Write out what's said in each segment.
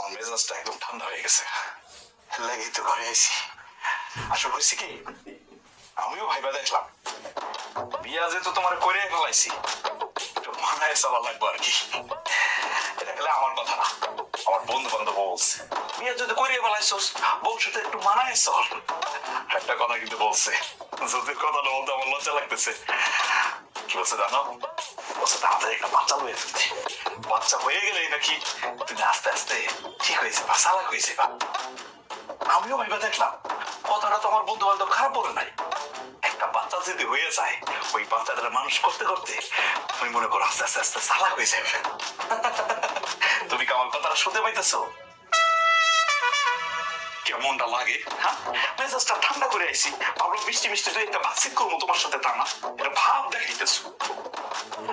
আমার মেজাজটা একদম ঠান্ডা হয়ে গেছে, লেগেই তো ঘরে আইছি। আসলে হয়েছে কি, আমিও ভাইবা দেখলাম বিয়া যেহেতু তোমার করে ফেলাইছি, একটু মানায় চলা লাগবো আর কি। এটা গেলে আমার কথা না, আমার বন্ধু বান্ধব বলছে বিয়া যদি করে ফেলাইছোস বউর সাথে একটু মানায় চল। একটা কথা কিন্তু বলছে, যদি কথাটা বলতে আমার লজ্জা লাগতেছে। কি বলছে জানো? বলছে তাড়াতাড়ি একটা বাচ্চা লয়ে ফেলতে, বাচ্চা হয়ে গেলেই নাকি তুমি আস্তে আস্তে ঠিক হয়েছে বা চালাক হয়েছে বা। আমিও ভাইবা দেখলাম কথাটা তো আমার বন্ধু বান্ধব খারাপ বলে নাই। একটা বাচ্চা যদি হয়ে যায়, ওই বাচ্চাটা মানুষ করতে করতে তুমি মনে করো আস্তে আস্তে আস্তে চালাক হয়ে যাবে। তুমি কি আমার কথাটা শুনতে পাইতেছো? কেমনটা লাগে? হ্যাঁ, মেজাজটা ঠান্ডা করে আইছি, ভাবলাম মিষ্টি মিষ্টি তুই একটা বাতচিত করবো তোমার সাথে, তা না এটা ভাব দেখাইতেছো।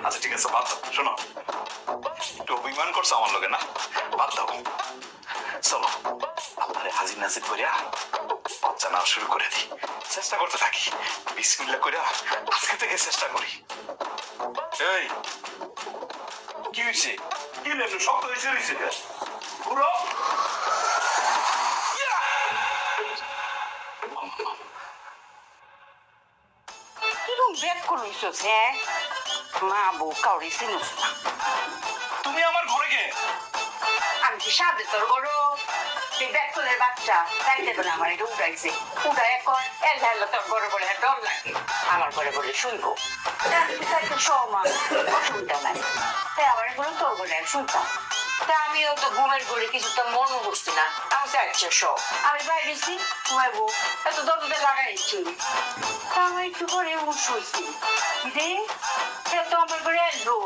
আচ্ছা ঠিক আছে, বাদ দাও। শোনো, একটু অভিমান করছো আমার লগে না, বাদ দাও। চলো আল্লাহরে হাজির নাজির করিয়া বাচ্চা নেওয়া শুরু করে দিই। চেষ্টা করতে থাকি, বিসমিল্লাহ করিয়া আজকে থেকে চেষ্টা করি। এই কি হয়েছে? কি লেগে শক্ত হয়েছে রয়েছে পুরো? কিরম ব্যাগ করছিস? হ্যাঁ, মা বউ কাউরি চিনিস না। তুমি আমার ঘরে গে? আমি কি সাথে তোর গরু? তুই ব্যাগ ফুলের বাচ্চা তাই দেবে না, আমার এটা উঠাইছে। উঠাই এখন এল্লা এল্লা তোর গরু বলে ডর লাগে। আমার ঘরে বলে শুনবো সমান অসুবিধা নাই, তাই আমার এগুলো তোর ঘরে শুনতাম। তা আমিও তো ঘুমের ঘরে কিছু তো মনে করছি না, আমি চাইছে সব আমি বাইরেছি ঘুমাইবো, এত দরজা লাগাইছি। তা আমার একটু করে উঠ হয়েছি রে, এত আমার ঘরে এলো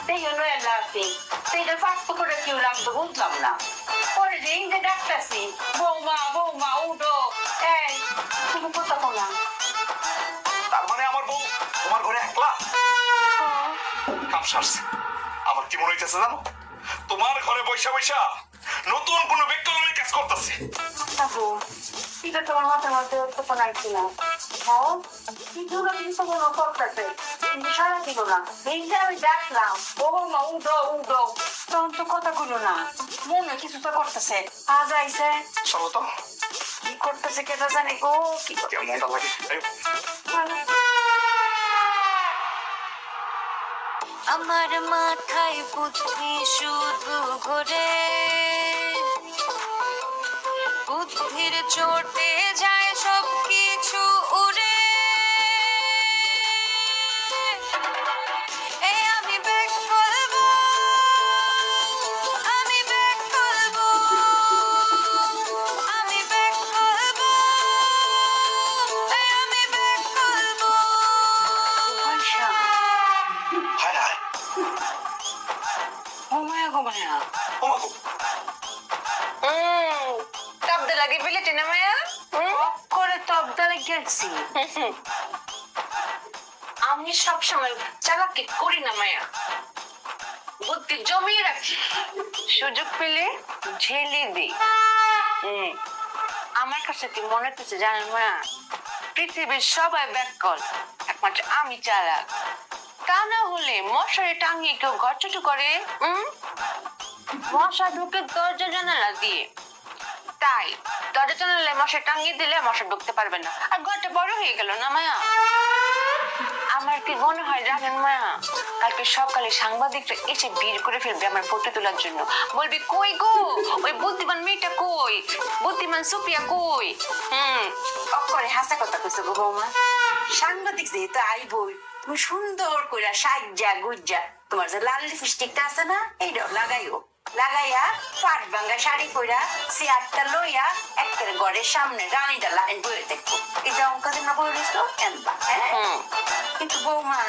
তাই হলো এল্লা আছে, সেইটা ফাঁক করে কি হলাম তো বুঝলাম না। পরে যে ইন্দে ডাকতেছি, বৌমা বৌমা উঠো, এই তুমি কথা বলা। তার মানে আমার বউ তোমার ঘরে একলা? কাম সারছে। আমার কি মনে হইতেছে জানো, তোমার ঘরে বৈশা বৈশা নতুন কোন ব্যক্তিগত কাজ করতেছে। এটা তোমার মাথার মধ্যে তখন আইছি না, হ্যাঁ কিছুটা কিন্তু কোনো করতেছে কিন্তু সারা দিল না। এই যে আমি ডাকলাম বৌমা উঠো উঠো, তখন তো কথা গুলো না, মনে কিছু তো করতেছে। আজ আইসে চলো তো, কি করতেছে কেটা জানে গো, কি কেমনটা লাগে। আমার মাথায় বুদ্ধি শুধু ঘোরে, বুদ্ধির চোটে যায় সব কিছু উড়ে। এই আমি ব্যাগ খুলবো, আমি ব্যাগ খুলবো, আমি ব্যাগ খুলবো, এই আমি ব্যাগ খুলবো। পয়সা হায় হায়, ঘুমায় ঘুমায় ওমাগো, শব্দ লাগে বিলেটে না মায়া, করে তবদালে গেছি। আমি সবসময় চালাকি করি না মায়া, বুদ্ধি জমিয়ে রাখি, সুযোগ পেলে ঝেলে দিই। আমার কাছে কি মনে হচ্ছে জানেন মায়া, পৃথিবীর সবাই ব্যাককল, একমাত্র আমি চালাক। তা না হলে মশারি টাঙিয়ে কেউ গচ্ছটু করে? মশা ঢুকে দরজা জানালা দিয়ে, তাই দরজা জানালে মশা টাঙিয়ে দিলে মশা ঢুকতে পারবে না, আর ঘরটা বড় হয়ে গেল না মায়া। আমার কি মনে হয় জানেন মায়া, কালকে সকালে সাংবাদিকরা এসে ভিড় করে ফেলবে আমার ফটো তোলার জন্য, বলবি কই গো ওই বুদ্ধিমান মেয়েটা কই, বুদ্ধিমান সুপিয়া কই। অকরে হাসা কথা কইছো গো বৌমা, সাংবাদিক যেহেতু আইবই তুমি সুন্দর করে সাজ্জা গুজ্জা তোমার যে লাল লিপস্টিকটা আছে না এইটাও লাগাইও, লাগাইয়া পাট ভাঙ্গা শাড়ি পরা চেয়ারটা লইয়া একেবারে ঘরের সামনে রানীটা লাইন বয়ে দেখো, এটা অঙ্কা দিন না বলে দিছো এনবা। হ্যাঁ কিন্তু বৌমা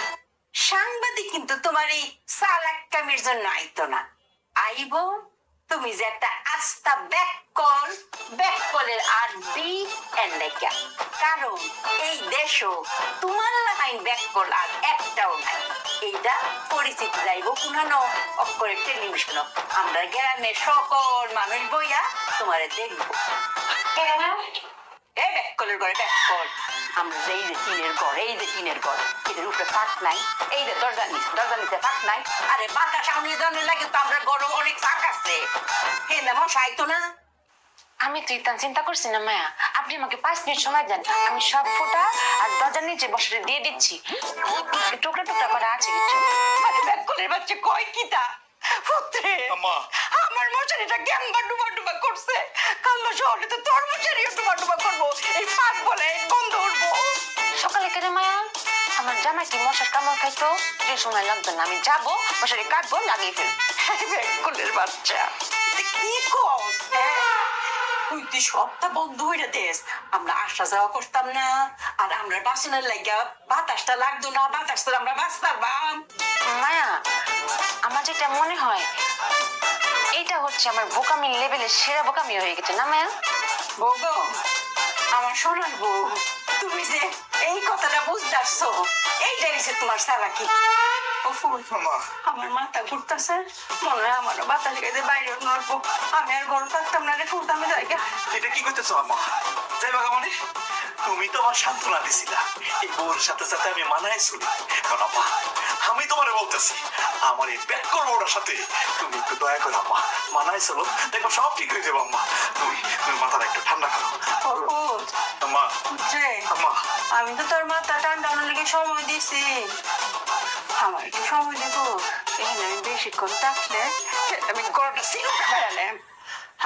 সাংবাদিক কিন্তু তোমার এই চালাক কামির জন্য আইতো না, আইবো তুমি যে একটা আস্থা ব্যাককলের আর বি এন্ডাইকা, কারণ এই দেশও তোমার লাগাইন ব্যাককল আর একটাও নাই। এইটা পরিচিতি যাইব পুনানো অক্ষরে টেলিভিশন, আমরা গ্রামের সকল মানুষ বইয়া তোমারে দেখবো। এই ব্যাককলের ঘরে ব্যাককল আমরা যে এই যে টিনের ঘর এই যে টিনের ঘর এদের উপরে ফাঁক নাই এই যে দরজা নিচে ফাঁক নাই আরে বাতাস সামনে জানে লাগে তো আমরা গরম অনেক ফাঁক আছে হে না মশাই তো না আমি তো ইতান চিন্তা করছি না মায়া, আপনি আমাকে 5 মিনিট সময় দেন, আমি সব ফোঁটা আর দরজার নিচে মশারি দিয়ে দিচ্ছি। টুকরা টুকরা করা আছে কিছু। আরে ব্যাককলের বাচ্চা কয় কি তা পুত্রে আম্মা আমার মশারিটা গ্যাংবা ডুবা করছে কাল্লো শহরে তো তোর মশারিও ডুবা করবো এই ফাঁক বলে বন্ধ উঠবো সকালে কেটে মায়া আমার জামাই কি মশার কামড় খাইতো, যে সময় লাগবে না, আমি যাবো মশারি কাটবো লাগিয়ে ফেলবো। ব্যাককলের বাচ্চা কি কস তুই সবটা বন্ধ হইয়া দেশ আমরা আসা যাওয়া করতাম না আর আমরা বাসনের লাগিয়া বাতাসটা লাগতো না বাতাসটা আমরা বাঁচতাম মায়া আমার যেটা মনে হয় এইটা হচ্ছে আমার বোকামির লেভেলের সেরা বোকামি হয়ে গেছে না মায়া? বৌগো আমার সোনার বউ তুমি যে এই কথাটা বুঝতেছো এইটাই হচ্ছে তোমার চালাকি ও ফুল আম্মা আমার মাথা ঘুরতেছে মনে হয় আমারও বাতাস গেছে বাইরে নড়বো আমি আর গরম থাকতাম না রে ফুলতামে জায়গা এটা কি করতেছো আম্মা? যাই বাবা মানে তুমি তো আমার সান্ত্বনা দিছিলা এই বউর সাথে সাথে আমি মানায় শুনি, কারণ আম্মা আমি তোমারে বলতেছি আমার এই ব্যাক করবোটার সাথে তুমি একটু দয়া করো আম্মা, মানায় চলো, দেখো সব ঠিক হয়ে যাবো আম্মা। তুমি তুমি মাথাটা একটু ঠান্ডা করো আম্মা। পুত্রে আম্মা আমি তো তোর মাথা ঠান্ডানোর লেগে সময় দিছি আমার একটু সময় দেবো এখানে আমি বেশিক্ষণ থাকলে আমি গরমটা সিল ফেলালাম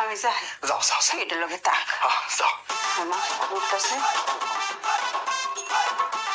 আমি যাই যাও যাও যাও এটার লোকে থাক যাও আমার মাথা ঘুরতেছে